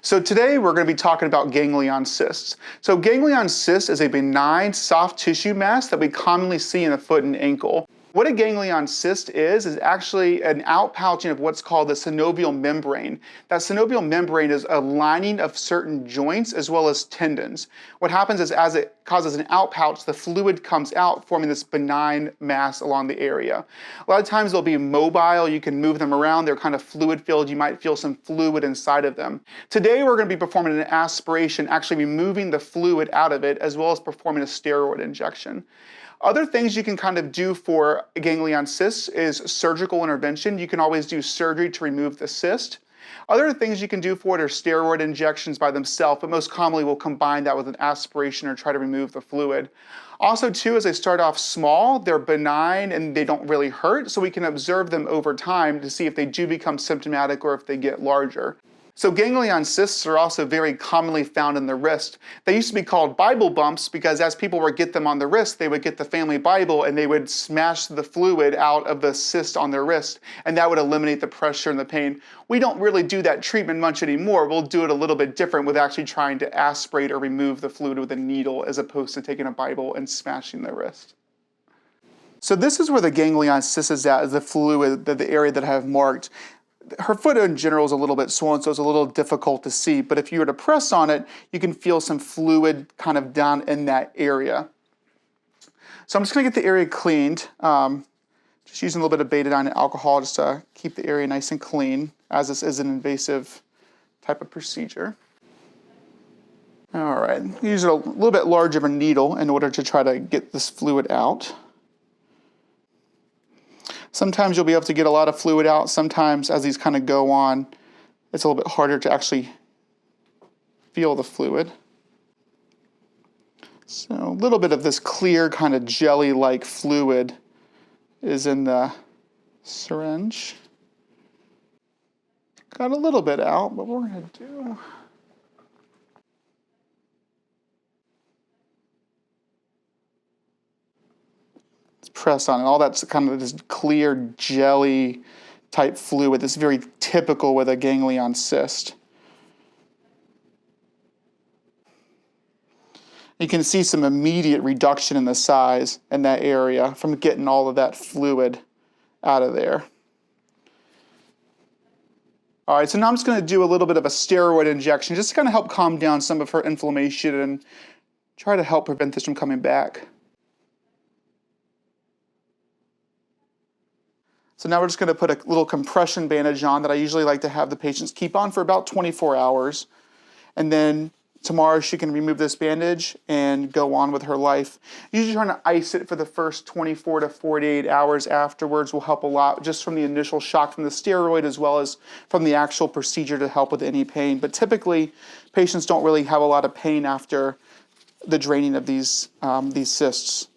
So today we're going to be talking about ganglion cysts. So ganglion cyst is a benign soft tissue mass that we commonly see in the foot and ankle. What a ganglion cyst is actually an outpouching of what's called the synovial membrane. That synovial membrane is a lining of certain joints as well as tendons. What happens is as it causes an outpouch, the fluid comes out, forming this benign mass along the area. A lot of times they'll be mobile, you can move them around, they're kind of fluid filled, you might feel some fluid inside of them. Today we're going to be performing an aspiration, actually removing the fluid out of it, as well as performing a steroid injection. Other things you can kind of do for ganglion cysts is surgical intervention. You can always do surgery to remove the cyst. Other things you can do for it are steroid injections by themselves, but most commonly we'll combine that with an aspiration or try to remove the fluid. Also too, as they start off small, they're benign and they don't really hurt, so we can observe them over time to see if they do become symptomatic or if they get larger. So ganglion cysts are also very commonly found in the wrist. They used to be called Bible bumps because as people would get them on the wrist, they would get the family Bible and they would smash the fluid out of the cyst on their wrist, and that would eliminate the pressure and the pain. We don't really do that treatment much anymore. We'll do it a little bit different with actually trying to aspirate or remove the fluid with a needle as opposed to taking a Bible and smashing the wrist. So this is where the ganglion cyst is at, is the fluid, the area that I have marked. Her foot in general is a little bit swollen, so it's a little difficult to see, but if you were to press on it, you can feel some fluid kind of down in that area. So I'm just going to get the area cleaned, just using a little bit of betadine and alcohol just to keep the area nice and clean, as this is an invasive type of procedure. All right, use a little bit larger of a needle in order to try to get this fluid out. Sometimes you'll be able to get a lot of fluid out. Sometimes as these kind of go on, it's a little bit harder to actually feel the fluid. So a little bit of this clear kind of jelly-like fluid is in the syringe. Got a little bit out, but what we're going to do... press on it. All that's kind of this clear jelly type fluid that's very typical with a ganglion cyst. You can see some immediate reduction in the size in that area from getting all of that fluid out of there. All right, so now I'm just going to do a little bit of a steroid injection just to kind of help calm down some of her inflammation and try to help prevent this from coming back. So now we're just going to put a little compression bandage on that I usually like to have the patients keep on for about 24 hours. And then tomorrow she can remove this bandage and go on with her life. Usually trying to ice it for the first 24 to 48 hours afterwards will help a lot, just from the initial shock from the steroid as well as from the actual procedure to help with any pain. But typically patients don't really have a lot of pain after the draining of these cysts.